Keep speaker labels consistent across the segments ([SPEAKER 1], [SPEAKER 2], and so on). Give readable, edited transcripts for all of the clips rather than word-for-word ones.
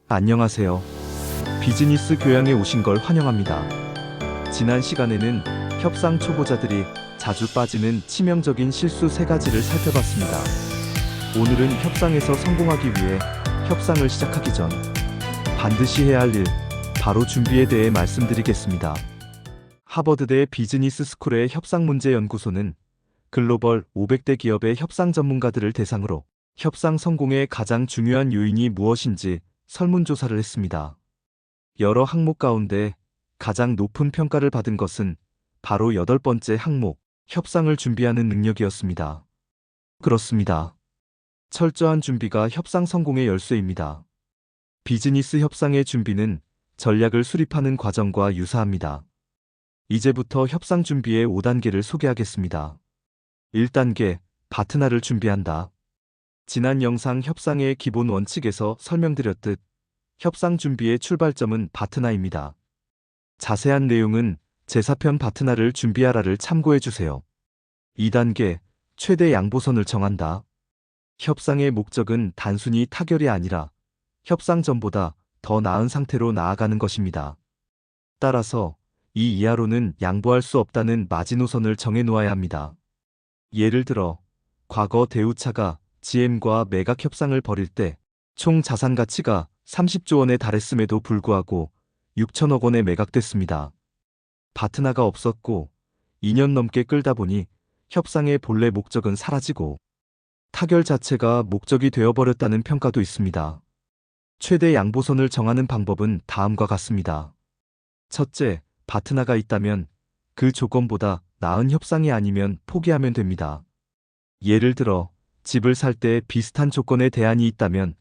[SPEAKER 1] 안녕하세요. 비즈니스 교양에 오신 걸 환영합니다. 지난 시간에는 협상 초보자들이 자주 빠지는 치명적인 실수 3가지를 살펴봤습니다. 오늘은 협상에서 성공하기 위해 협상을 시작하기 전 반드시 해야 할 일, 바로 준비에 대해 말씀드리겠습니다. 하버드대 비즈니스 스쿨의 협상문제연구소는 글로벌 500대 기업의 협상 전문가들을 대상으로 협상 성공의 가장 중요한 요인이 무엇인지 설문조사를 했습니다. 여러 항목 가운데 가장 높은 평가를 받은 것은 바로 8번째 항목, 협상을 준비하는 능력이었습니다. 그렇습니다. 철저한 준비가 협상 성공의 열쇠입니다. 비즈니스 협상의 준비는 전략을 수립하는 과정과 유사합니다. 이제부터 협상 준비의 5단계를 소개하겠습니다. 1단계, 파트너를 준비한다. 지난 영상 협상의 기본 원칙에서 설명드렸듯 협상 준비의 출발점은 파트너입니다. 자세한 내용은 제4편 파트너를 준비하라를 참고해주세요. 2단계, 최대 양보선을 정한다. 협상의 목적은 단순히 타결이 아니라 협상 전보다 더 나은 상태로 나아가는 것입니다. 따라서 이 이하로는 양보할 수 없다는 마지노선을 정해놓아야 합니다. 예를 들어 과거 대우차가 GM과 매각 협상을 벌일 때 총 자산 가치가 30조 원에 달했음에도 불구하고 6천억 원에 매각됐습니다. 파트너가 없었고 2년 넘게 끌다 보니 협상의 본래 목적은 사라지고 타결 자체가 목적이 되어버렸다는 평가도 있습니다. 최대 양보선을 정하는 방법은 다음과 같습니다. 첫째, 파트너가 있다면 그 조건보다 나은 협상이 아니면 포기하면 됩니다. 예를 들어 집을 살 때 비슷한 조건의 대안이 있다면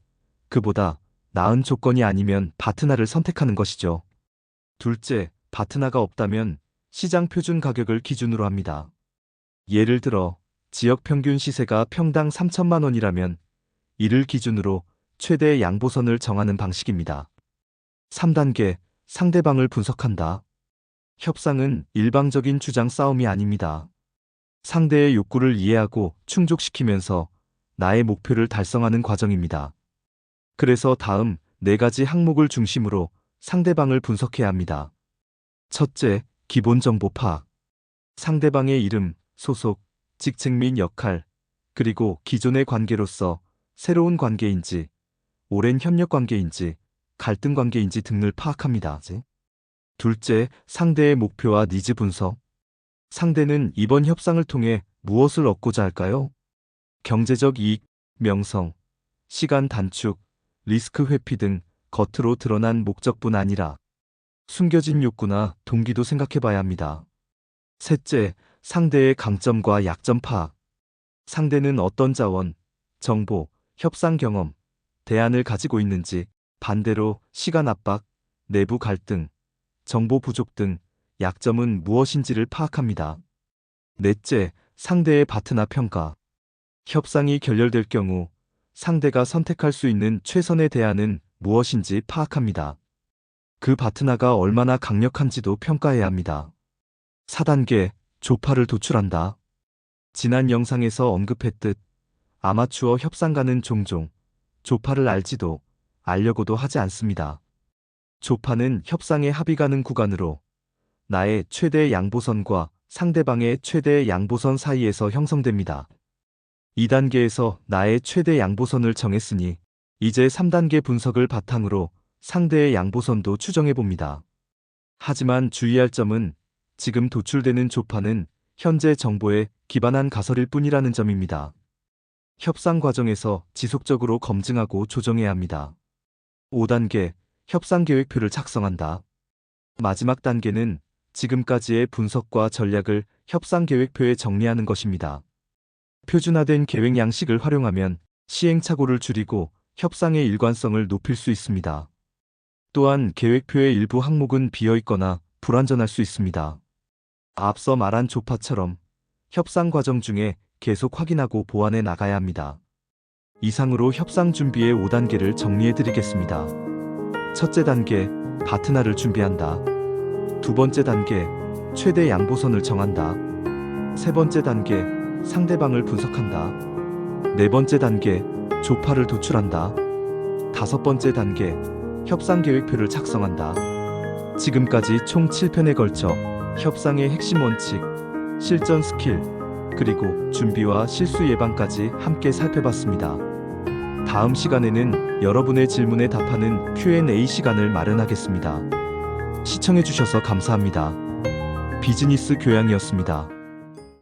[SPEAKER 1] 그보다 나은 조건이 아니면 파트너를 선택하는 것이죠. 둘째, 파트너가 없다면 시장 표준 가격을 기준으로 합니다. 예를 들어 지역 평균 시세가 평당 3천만 원이라면 이를 기준으로 최대 양보선을 정하는 방식입니다. 3단계, 상대방을 분석한다. 협상은 일방적인 주장 싸움이 아닙니다. 상대의 욕구를 이해하고 충족시키면서 나의 목표를 달성하는 과정입니다. 그래서 다음 4가지 항목을 중심으로 상대방을 분석해야 합니다. 첫째, 기본 정보 파악. 상대방의 이름, 소속, 직책 및 역할, 그리고 기존의 관계로서 새로운 관계인지, 오랜 협력 관계인지, 갈등 관계인지 등을 파악합니다. 둘째, 상대의 목표와 니즈 분석. 상대는 이번 협상을 통해 무엇을 얻고자 할까요? 경제적 이익, 명성, 시간 단축, 리스크 회피 등 겉으로 드러난 목적뿐 아니라 숨겨진 욕구나 동기도 생각해봐야 합니다. 셋째, 상대의 강점과 약점 파악. 상대는 어떤 자원, 정보, 협상 경험, 대안을 가지고 있는지, 반대로 시간 압박, 내부 갈등, 정보 부족 등 약점은 무엇인지를 파악합니다. 넷째, 상대의 파트너 평가. 협상이 결렬될 경우 상대가 선택할 수 있는 최선의 대안은 무엇인지 파악합니다. 그 파트너가 얼마나 강력한지도 평가해야 합니다. 4단계, 조파를 도출한다. 지난 영상에서 언급했듯 아마추어 협상가는 종종 조파를 알지도 알려고도 하지 않습니다. 조파는 협상의 합의 가능 구간으로 나의 최대 양보선과 상대방의 최대 양보선 사이에서 형성됩니다. 2단계에서 나의 최대 양보선을 정했으니 이제 3단계 분석을 바탕으로 상대의 양보선도 추정해봅니다. 하지만 주의할 점은 지금 도출되는 조파는 현재 정보에 기반한 가설일 뿐이라는 점입니다. 협상 과정에서 지속적으로 검증하고 조정해야 합니다. 5단계, 협상 계획표를 작성한다. 마지막 단계는 지금까지의 분석과 전략을 협상 계획표에 정리하는 것입니다. 표준화된 계획 양식을 활용하면 시행착오를 줄이고 협상의 일관성을 높일 수 있습니다. 또한 계획표의 일부 항목은 비어있거나 불완전할 수 있습니다. 앞서 말한 조파처럼 협상 과정 중에 계속 확인하고 보완해 나가야 합니다. 이상으로 협상 준비의 5단계를 정리해드리겠습니다. 첫째 단계, 파트너를 준비한다. 두 번째 단계, 최대 양보선을 정한다. 세 번째 단계, 상대방을 분석한다. 네 번째 단계, 조파를 도출한다. 다섯 번째 단계, 협상 계획표를 작성한다. 지금까지 총 7편에 걸쳐 협상의 핵심 원칙, 실전 스킬, 그리고 준비와 실수 예방까지 함께 살펴봤습니다. 다음 시간에는 여러분의 질문에 답하는 Q&A 시간을 마련하겠습니다. 시청해주셔서 감사합니다. 비즈니스 교양이었습니다.